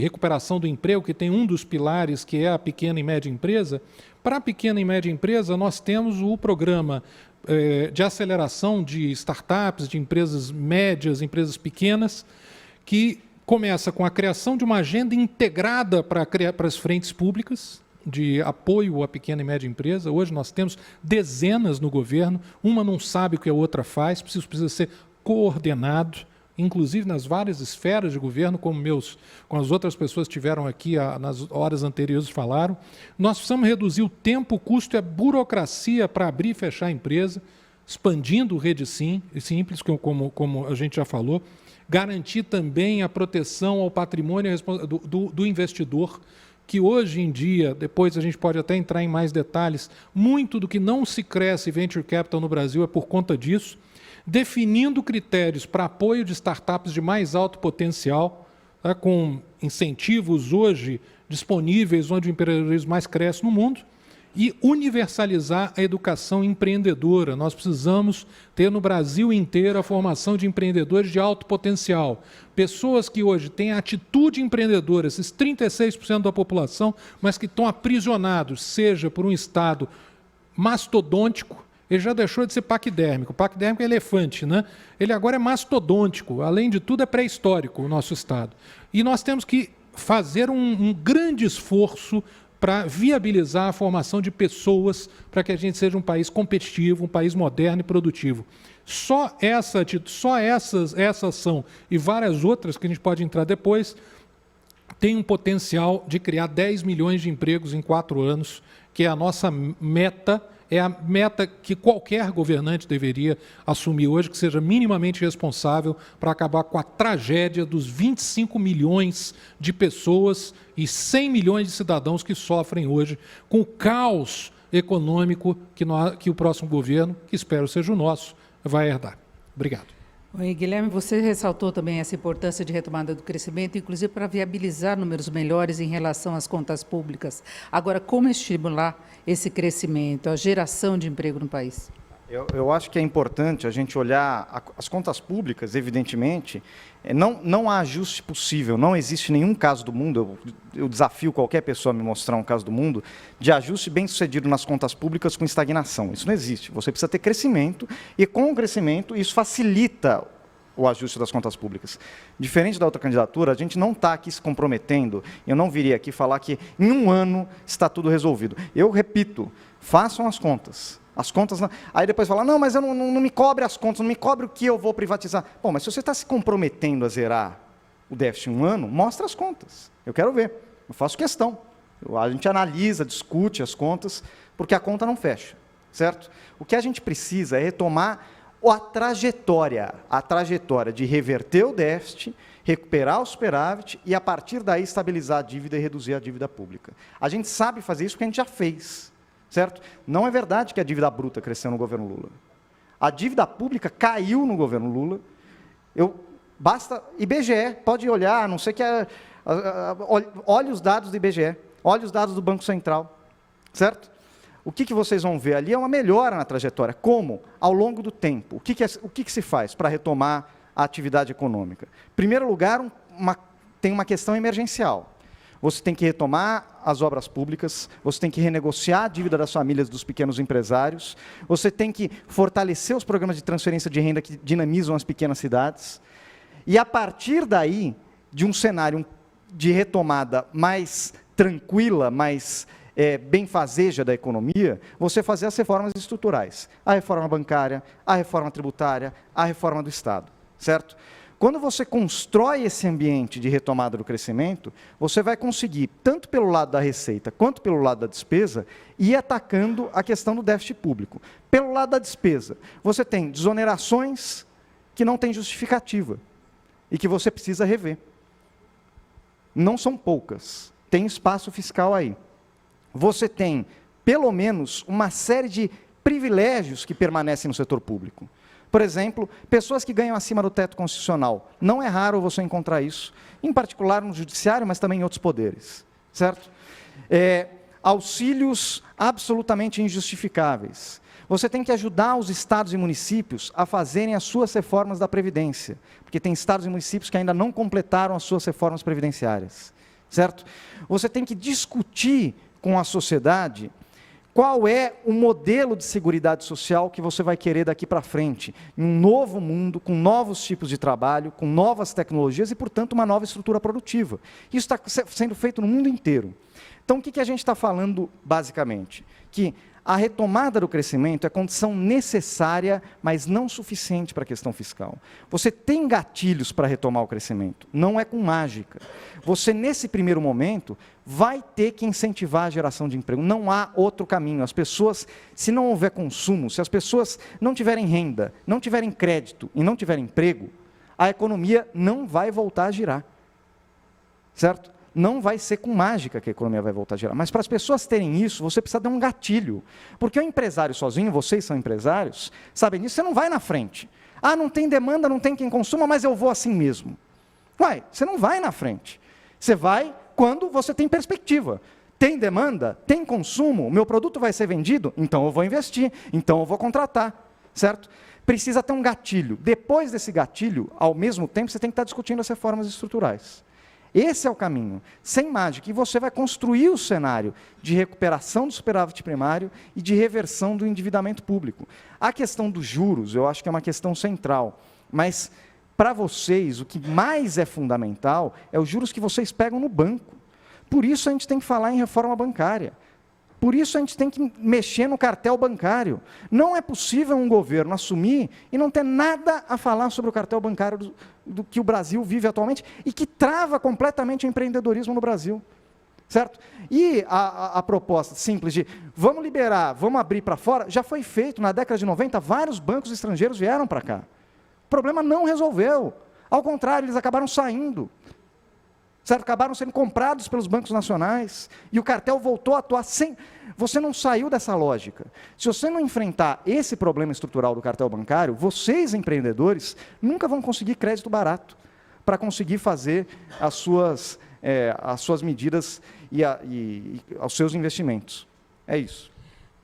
recuperação do emprego, que tem um dos pilares, que é a pequena e média empresa. Para a pequena e média empresa, nós temos o programa de aceleração de startups, de empresas médias, empresas pequenas, que começa com a criação de uma agenda integrada para as frentes públicas de apoio à pequena e média empresa. Hoje nós temos dezenas no governo, uma não sabe o que a outra faz, precisa ser coordenado, inclusive nas várias esferas de governo, como as outras pessoas tiveram aqui nas horas anteriores falaram. Nós precisamos reduzir o tempo, o custo e a burocracia para abrir e fechar a empresa, expandindo o Rede Simples, como a gente já falou, garantir também a proteção ao patrimônio do investidor, que hoje em dia, depois a gente pode até entrar em mais detalhes, muito do que não se cresce venture capital no Brasil é por conta disso, definindo critérios para apoio de startups de mais alto potencial, tá, com incentivos hoje disponíveis onde o empreendedorismo mais cresce no mundo, e universalizar a educação empreendedora. Nós precisamos ter no Brasil inteiro a formação de empreendedores de alto potencial. Pessoas que hoje têm atitude empreendedora, esses 36% da população, mas que estão aprisionados, seja por um Estado mastodôntico, ele já deixou de ser paquidérmico. O paquidérmico é elefante, né? Ele agora é mastodôntico. Além de tudo, é pré-histórico o nosso Estado. E nós temos que fazer um grande esforço para viabilizar a formação de pessoas para que a gente seja um país competitivo, um país moderno e produtivo. Só essa ação e várias outras que a gente pode entrar depois tem um potencial de criar 10 milhões de empregos em 4 anos, que é a nossa meta, é a meta que qualquer governante deveria assumir hoje, que seja minimamente responsável para acabar com a tragédia dos 25 milhões de pessoas e 100 milhões de cidadãos que sofrem hoje com o caos econômico que o próximo governo, que espero seja o nosso, vai herdar. Obrigado. Oi, Guilherme, você ressaltou também essa importância de retomada do crescimento, inclusive para viabilizar números melhores em relação às contas públicas. Agora, como estimular esse crescimento, a geração de emprego no país? Eu acho que é importante a gente olhar as contas públicas, evidentemente, não há ajuste possível, não existe nenhum caso do mundo, eu desafio qualquer pessoa a me mostrar um caso do mundo, de ajuste bem-sucedido nas contas públicas com estagnação. Isso não existe. Você precisa ter crescimento e, com o crescimento, isso facilita o ajuste das contas públicas. Diferente da outra candidatura, a gente não está aqui se comprometendo, eu não viria aqui falar que em um ano está tudo resolvido. Eu repito, façam as contas. As contas, aí depois fala, não, mas eu não me cobre as contas, não me cobre o que eu vou privatizar. Bom, mas se você está se comprometendo a zerar o déficit em um ano, mostra as contas. Eu quero ver, eu faço questão. A gente analisa, discute as contas, porque a conta não fecha, certo? O que a gente precisa é retomar a trajetória de reverter o déficit, recuperar o superávit e, a partir daí, estabilizar a dívida e reduzir a dívida pública. A gente sabe fazer isso porque a gente já fez, certo? Não é verdade que a dívida bruta cresceu no governo Lula. A dívida pública caiu no governo Lula. Basta IBGE, pode olhar, a não sei que olhe os dados do IBGE, olhe os dados do Banco Central, certo? O que vocês vão ver ali é uma melhora na trajetória. Como? Ao longo do tempo. O que se faz para retomar a atividade econômica? Em primeiro lugar, tem uma questão emergencial. Você tem que retomar as obras públicas, você tem que renegociar a dívida das famílias dos pequenos empresários, você tem que fortalecer os programas de transferência de renda que dinamizam as pequenas cidades. E, a partir daí, de um cenário de retomada mais tranquila, mais benfazeja da economia, você fazer as reformas estruturais. A reforma bancária, a reforma tributária, a reforma do Estado, certo? Quando você constrói esse ambiente de retomada do crescimento, você vai conseguir, tanto pelo lado da receita quanto pelo lado da despesa, ir atacando a questão do déficit público. Pelo lado da despesa, você tem desonerações que não têm justificativa e que você precisa rever. Não são poucas, tem espaço fiscal aí. Você tem, pelo menos, uma série de privilégios que permanecem no setor público. Por exemplo, pessoas que ganham acima do teto constitucional. Não é raro você encontrar isso, em particular no judiciário, mas também em outros poderes, certo? Auxílios absolutamente injustificáveis. Você tem que ajudar os estados e municípios a fazerem as suas reformas da Previdência, porque tem estados e municípios que ainda não completaram as suas reformas previdenciárias, certo? Você tem que discutir com a sociedade qual é o modelo de seguridade social que você vai querer daqui para frente, em um novo mundo, com novos tipos de trabalho, com novas tecnologias e, portanto, uma nova estrutura produtiva. Isso está sendo feito no mundo inteiro. Então, o que a gente está falando, basicamente? Que a retomada do crescimento é condição necessária, mas não suficiente para a questão fiscal. Você tem gatilhos para retomar o crescimento, não é com mágica. Você, nesse primeiro momento, vai ter que incentivar a geração de emprego. Não há outro caminho. As pessoas, se não houver consumo, se as pessoas não tiverem renda, não tiverem crédito e não tiverem emprego, a economia não vai voltar a girar. Certo? Não vai ser com mágica que a economia vai voltar a girar. Mas para as pessoas terem isso, você precisa dar um gatilho. Porque o empresário sozinho, vocês são empresários, sabem disso, você não vai na frente. Ah, não tem demanda, não tem quem consuma, mas eu vou assim mesmo. Uai, você não vai na frente. Você vai quando você tem perspectiva. Tem demanda, tem consumo, o meu produto vai ser vendido, então eu vou investir, então eu vou contratar, certo? Precisa ter um gatilho. Depois desse gatilho, ao mesmo tempo, você tem que estar discutindo as reformas estruturais. Esse é o caminho, sem mágica, e você vai construir o cenário de recuperação do superávit primário e de reversão do endividamento público. A questão dos juros, eu acho que é uma questão central, mas para vocês, o que mais é fundamental é os juros que vocês pegam no banco. Por isso a gente tem que falar em reforma bancária. Por isso a gente tem que mexer no cartel bancário. Não é possível um governo assumir e não ter nada a falar sobre o cartel bancário do que o Brasil vive atualmente e que trava completamente o empreendedorismo no Brasil. Certo? E a proposta simples de vamos liberar, vamos abrir para fora, já foi feito na década de 90, vários bancos estrangeiros vieram para cá. O problema não resolveu. Ao contrário, eles acabaram saindo. Certo? Acabaram sendo comprados pelos bancos nacionais e o cartel voltou a atuar sem... Você não saiu dessa lógica. Se você não enfrentar esse problema estrutural do cartel bancário, vocês, empreendedores, nunca vão conseguir crédito barato para conseguir fazer as suas medidas e os seus investimentos. É isso.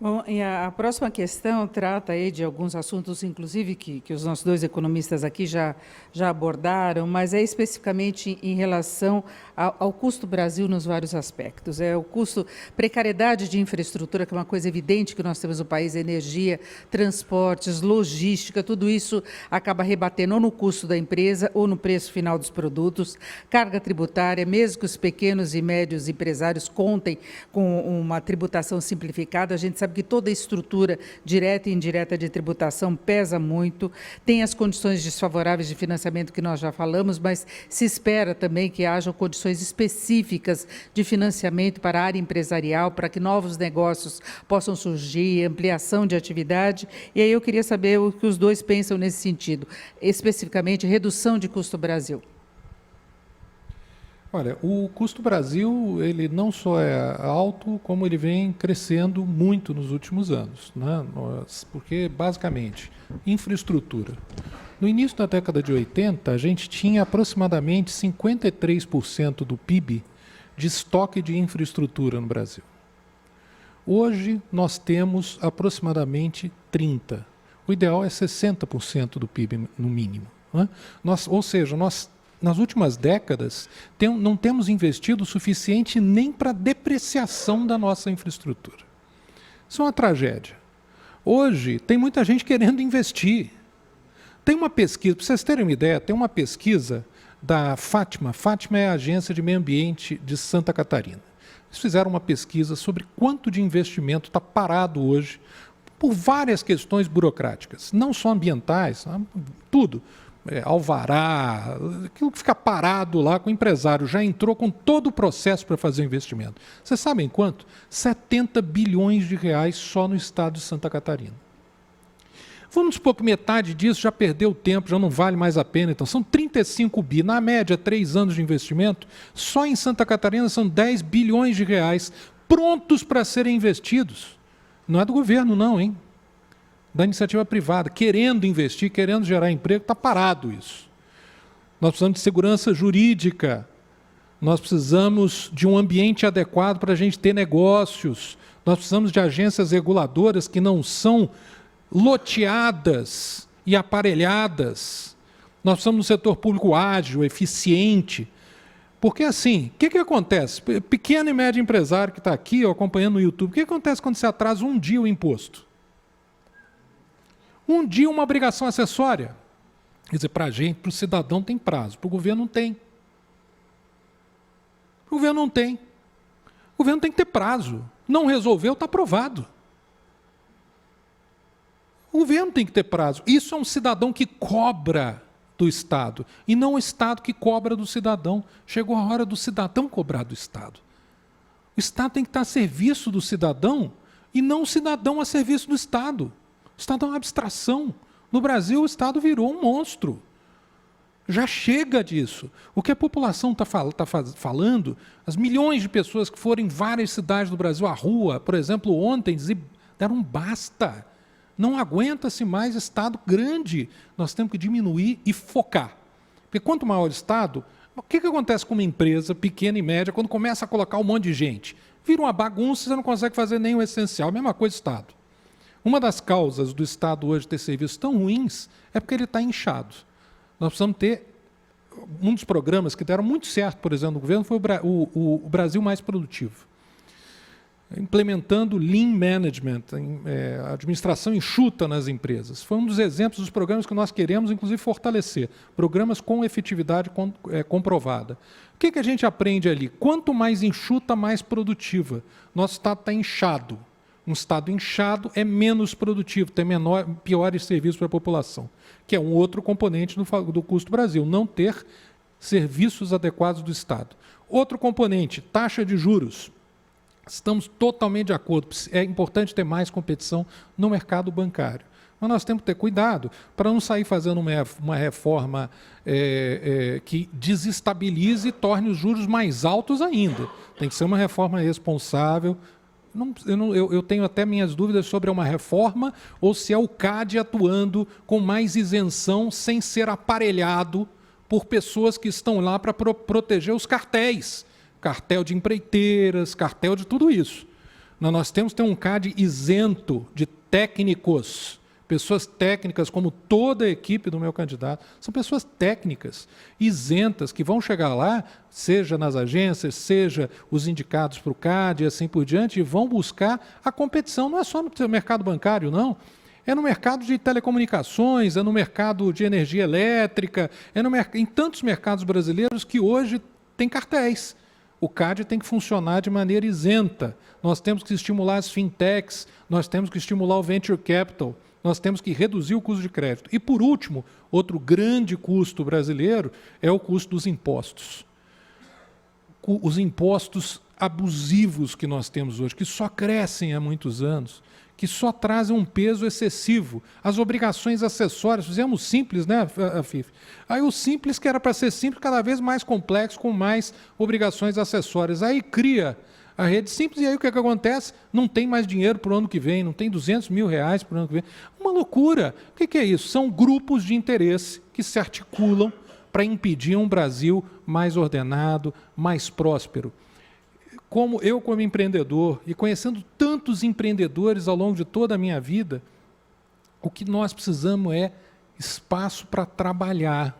Bom, e a próxima questão trata aí de alguns assuntos, inclusive, que os nossos dois economistas aqui já abordaram, mas é especificamente em relação ao custo Brasil nos vários aspectos. É o custo, precariedade de infraestrutura, que é uma coisa evidente que nós temos no país, energia, transportes, logística, tudo isso acaba rebatendo ou no custo da empresa ou no preço final dos produtos, carga tributária, mesmo que os pequenos e médios empresários contem com uma tributação simplificada, a gente sabe que toda a estrutura direta e indireta de tributação pesa muito, tem as condições desfavoráveis de financiamento que nós já falamos, mas se espera também que hajam condições específicas de financiamento para a área empresarial, para que novos negócios possam surgir, ampliação de atividade. E aí eu queria saber o que os dois pensam nesse sentido, especificamente redução de custo Brasil. Olha, o custo Brasil, ele não só é alto, como ele vem crescendo muito nos últimos anos, né? Porque, basicamente, infraestrutura. No início da década de 80, a gente tinha aproximadamente 53% do PIB de estoque de infraestrutura no Brasil. Hoje, nós temos aproximadamente 30%. O ideal é 60% do PIB, no mínimo, né? Ou seja, nós nas últimas décadas, não temos investido o suficiente nem para a depreciação da nossa infraestrutura. Isso é uma tragédia. Hoje, tem muita gente querendo investir. Tem uma pesquisa, para vocês terem uma ideia, tem uma pesquisa da Fátima. Fátima é a Agência de Meio Ambiente de Santa Catarina. Eles fizeram uma pesquisa sobre quanto de investimento está parado hoje por várias questões burocráticas, não só ambientais, tudo. Alvará, aquilo que fica parado lá com o empresário, já entrou com todo o processo para fazer o investimento. Vocês sabem quanto? 70 bilhões de reais só no estado de Santa Catarina. Vamos supor que metade disso já perdeu tempo, já não vale mais a pena, então são 35 bi, na média 3 anos de investimento, só em Santa Catarina são 10 bilhões de reais prontos para serem investidos. Não é do governo não, hein? Da iniciativa privada, querendo investir, querendo gerar emprego, está parado isso. Nós precisamos de segurança jurídica, nós precisamos de um ambiente adequado para a gente ter negócios, nós precisamos de agências reguladoras que não são loteadas e aparelhadas, nós precisamos de um setor público ágil, eficiente, porque assim, o que acontece? Pequeno e médio empresário que está aqui acompanhando no YouTube, o que acontece quando você atrasa um dia o imposto? Um dia uma obrigação acessória. Quer dizer, para a gente, para o cidadão tem prazo, para o governo não tem. O governo não tem. O governo tem que ter prazo. Não resolveu, está aprovado. O governo tem que ter prazo. Isso é um cidadão que cobra do Estado, e não o Estado que cobra do cidadão. Chegou a hora do cidadão cobrar do Estado. O Estado tem que estar a serviço do cidadão, e não o cidadão a serviço do Estado. O Estado é uma abstração. No Brasil, o Estado virou um monstro. Já chega disso. O que a população está falando, as milhões de pessoas que foram em várias cidades do Brasil à rua, por exemplo, ontem, deram um basta. Não aguenta-se mais Estado grande. Nós temos que diminuir e focar. Porque quanto maior o Estado, o que acontece com uma empresa pequena e média quando começa a colocar um monte de gente? Vira uma bagunça, você não consegue fazer nem o essencial. A mesma coisa do Estado. Uma das causas do Estado hoje ter serviços tão ruins é porque ele está inchado. Nós precisamos ter... Um dos programas que deram muito certo, por exemplo, no governo, foi o Brasil Mais Produtivo. Implementando Lean Management, administração enxuta nas empresas. Foi um dos exemplos dos programas que nós queremos, inclusive, fortalecer. Programas com efetividade comprovada. O que a gente aprende ali? Quanto mais enxuta, mais produtiva. Nosso Estado está inchado. Um Estado inchado é menos produtivo, tem piores serviços para a população, que é um outro componente do custo Brasil, não ter serviços adequados do Estado. Outro componente, taxa de juros. Estamos totalmente de acordo, é importante ter mais competição no mercado bancário. Mas nós temos que ter cuidado para não sair fazendo uma reforma que desestabilize e torne os juros mais altos ainda. Tem que ser uma reforma responsável. Eu tenho até minhas dúvidas sobre uma reforma ou se é o CAD atuando com mais isenção sem ser aparelhado por pessoas que estão lá para proteger os cartéis. Cartel de empreiteiras, cartel de tudo isso. Nós temos que ter um CAD isento de técnicos, pessoas técnicas, como toda a equipe do meu candidato. São pessoas técnicas, isentas, que vão chegar lá, seja nas agências, seja os indicados para o CAD e assim por diante, e vão buscar a competição. Não é só no mercado bancário, não. É no mercado de telecomunicações, é no mercado de energia elétrica, em tantos mercados brasileiros que hoje tem cartéis. O CAD tem que funcionar de maneira isenta. Nós temos que estimular as fintechs, nós temos que estimular o venture capital, nós temos que reduzir o custo de crédito. E, por último, outro grande custo brasileiro é o custo dos impostos. Os impostos abusivos que nós temos hoje, que só crescem há muitos anos, que só trazem um peso excessivo. As obrigações acessórias, fizemos simples, né, FIF? Aí o simples, que era para ser simples, cada vez mais complexo, com mais obrigações acessórias. Aí cria a rede simples, e aí o que acontece? Não tem mais dinheiro para o ano que vem, não tem 200 mil reais para o ano que vem. Uma loucura. O que é isso? São grupos de interesse que se articulam para impedir um Brasil mais ordenado, mais próspero. Como empreendedor, e conhecendo tantos empreendedores ao longo de toda a minha vida, o que nós precisamos é espaço para trabalhar.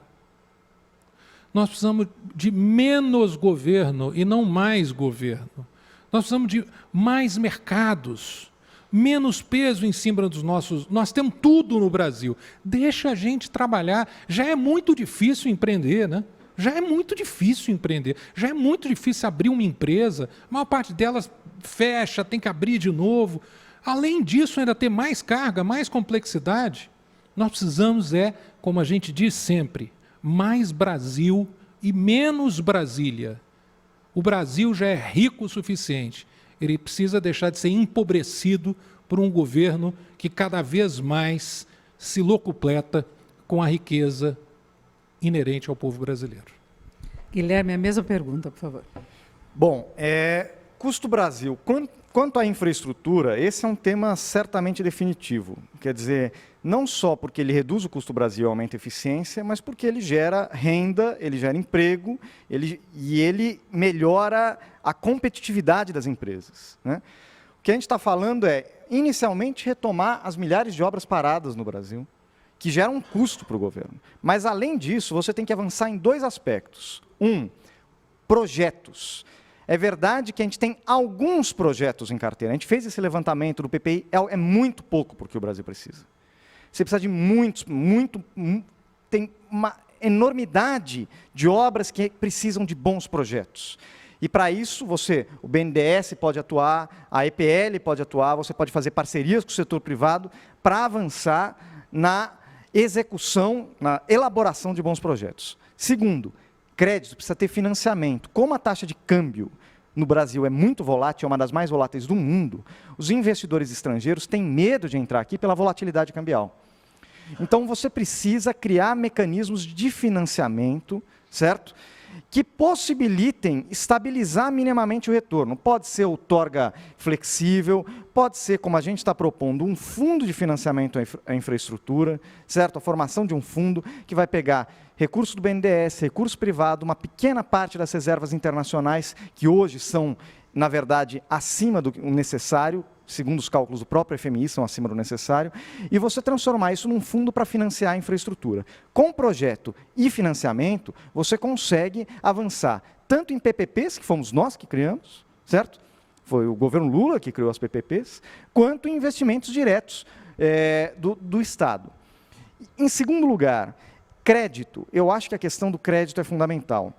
Nós precisamos de menos governo e não mais governo. Nós precisamos de mais mercados, menos peso em cima dos nossos... Nós temos tudo no Brasil. Deixa a gente trabalhar. Já é muito difícil empreender, né? Já é muito difícil empreender, já é muito difícil abrir uma empresa, a maior parte delas fecha, tem que abrir de novo. Além disso, ainda ter mais carga, mais complexidade. Nós precisamos, como a gente diz sempre, mais Brasil e menos Brasília. O Brasil já é rico o suficiente, ele precisa deixar de ser empobrecido por um governo que cada vez mais se locupleta com a riqueza inerente ao povo brasileiro. Guilherme, a mesma pergunta, por favor. Bom, custo Brasil. Quanto à infraestrutura, esse é um tema certamente definitivo. Quer dizer, não só porque ele reduz o custo Brasil e aumenta a eficiência, mas porque ele gera renda, ele gera emprego, e ele melhora a competitividade das empresas, né? O que a gente está falando é, inicialmente, retomar as milhares de obras paradas no Brasil, que gera um custo para o governo. Mas, além disso, você tem que avançar em dois aspectos. Projetos. É verdade que a gente tem alguns projetos em carteira. A gente fez esse levantamento do PPI, é muito pouco para o que o Brasil precisa. Você precisa de tem uma enormidade de obras que precisam de bons projetos. E, para isso, o BNDES pode atuar, a EPL pode atuar, você pode fazer parcerias com o setor privado para avançar na execução, na elaboração de bons projetos. Segundo, crédito, precisa ter financiamento. Como a taxa de câmbio no Brasil é muito volátil, é uma das mais voláteis do mundo, os investidores estrangeiros têm medo de entrar aqui pela volatilidade cambial. Então, você precisa criar mecanismos de financiamento, certo? Que possibilitem estabilizar minimamente o retorno. Pode ser o torga flexível, pode ser, como a gente está propondo, um fundo de financiamento à infraestrutura, certo? A formação de um fundo que vai pegar recursos do BNDES, recurso privado, uma pequena parte das reservas internacionais, que hoje são, na verdade, acima do necessário, segundo os cálculos do próprio FMI, são acima do necessário, e você transformar isso num fundo para financiar a infraestrutura. Com projeto e financiamento, você consegue avançar tanto em PPPs, que fomos nós que criamos, certo? Foi o governo Lula que criou as PPPs, quanto em investimentos diretos do Estado. Em segundo lugar, crédito. Eu acho que a questão do crédito é fundamental.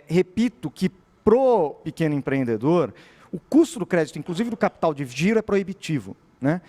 Repito que, para o pequeno empreendedor, o custo do crédito, inclusive do capital de giro, é proibitivo, né?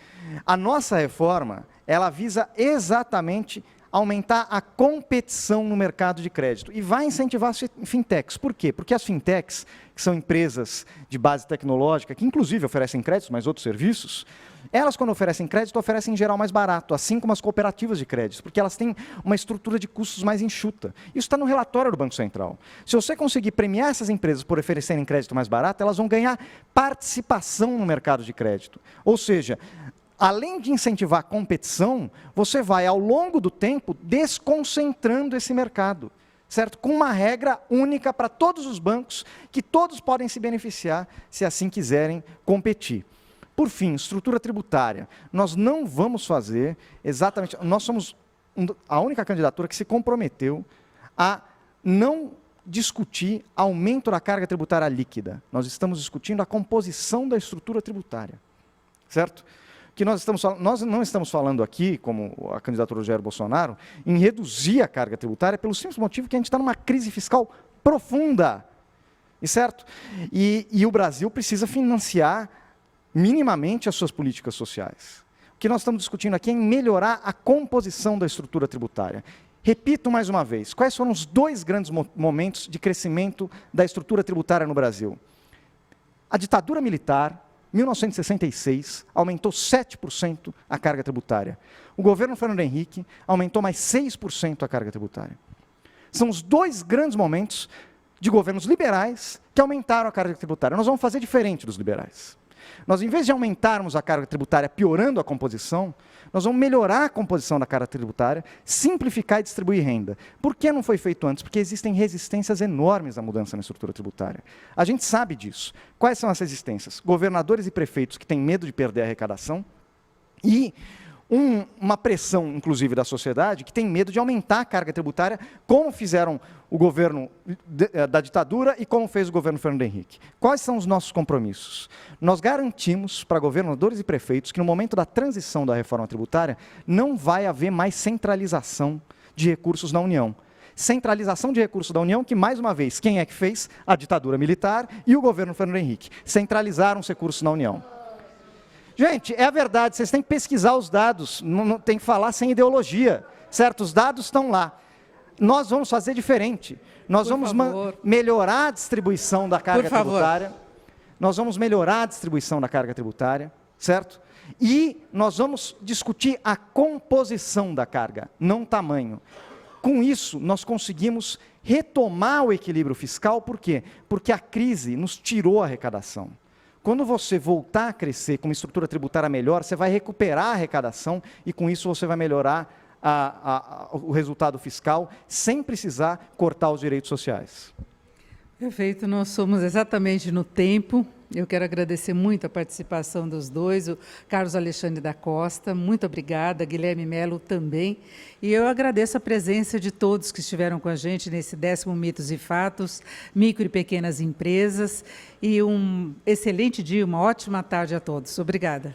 A nossa reforma, ela visa exatamente aumentar a competição no mercado de crédito e vai incentivar as fintechs. Por quê? Porque as fintechs, que são empresas de base tecnológica, que inclusive oferecem créditos, mas outros serviços, elas, quando oferecem crédito, oferecem em geral mais barato, assim como as cooperativas de crédito, porque elas têm uma estrutura de custos mais enxuta. Isso está no relatório do Banco Central. Se você conseguir premiar essas empresas por oferecerem crédito mais barato, elas vão ganhar participação no mercado de crédito. Ou seja, além de incentivar a competição, você vai, ao longo do tempo, desconcentrando esse mercado. certo? Com uma regra única para todos os bancos, que todos podem se beneficiar, se assim quiserem competir. Por fim, estrutura tributária. Nós não vamos fazer exatamente... Nós somos a única candidatura que se comprometeu a não discutir aumento da carga tributária líquida. Nós estamos discutindo a composição da estrutura tributária, certo? Que nós não estamos falando aqui, como a candidatura do Jair Bolsonaro, em reduzir a carga tributária pelo simples motivo que a gente está numa crise fiscal profunda, certo? E o Brasil precisa financiar minimamente as suas políticas sociais. O que nós estamos discutindo aqui é em melhorar a composição da estrutura tributária. Repito mais uma vez, quais foram os dois grandes momentos de crescimento da estrutura tributária no Brasil? A ditadura militar, 1966, aumentou 7% a carga tributária. O governo Fernando Henrique aumentou mais 6% a carga tributária. São os dois grandes momentos de governos liberais que aumentaram a carga tributária. Nós vamos fazer diferente dos liberais. Nós, em vez de aumentarmos a carga tributária piorando a composição, nós vamos melhorar a composição da carga tributária, simplificar e distribuir renda. Por que não foi feito antes? Porque existem resistências enormes à mudança na estrutura tributária. A gente sabe disso. Quais são as resistências? Governadores e prefeitos que têm medo de perder a arrecadação e uma pressão, inclusive, da sociedade que tem medo de aumentar a carga tributária, como fizeram o governo da ditadura e como fez o governo Fernando Henrique. Quais são os nossos compromissos? Nós garantimos para governadores e prefeitos que no momento da transição da reforma tributária não vai haver mais centralização de recursos na União. Centralização de recursos da União que, mais uma vez, quem é que fez? A ditadura militar e o governo Fernando Henrique. Centralizaram os recursos na União. Gente, é a verdade, vocês têm que pesquisar os dados, não tem que falar sem ideologia, certo? Os dados estão lá. Nós vamos fazer diferente. Nós vamos melhorar a distribuição da carga tributária. Nós vamos melhorar a distribuição da carga tributária, certo? E nós vamos discutir a composição da carga, não o tamanho. Com isso, nós conseguimos retomar o equilíbrio fiscal, por quê? Porque a crise nos tirou a arrecadação. Quando você voltar a crescer com uma estrutura tributária melhor, você vai recuperar a arrecadação e, com isso, você vai melhorar o resultado fiscal sem precisar cortar os direitos sociais. Perfeito, nós somos exatamente no tempo. Eu quero agradecer muito a participação dos dois, o Carlos Alexandre da Costa, muito obrigada, Guilherme Melo também, e eu agradeço a presença de todos que estiveram com a gente nesse 10º Mitos e Fatos, micro e pequenas empresas, e um excelente dia, uma ótima tarde a todos. Obrigada.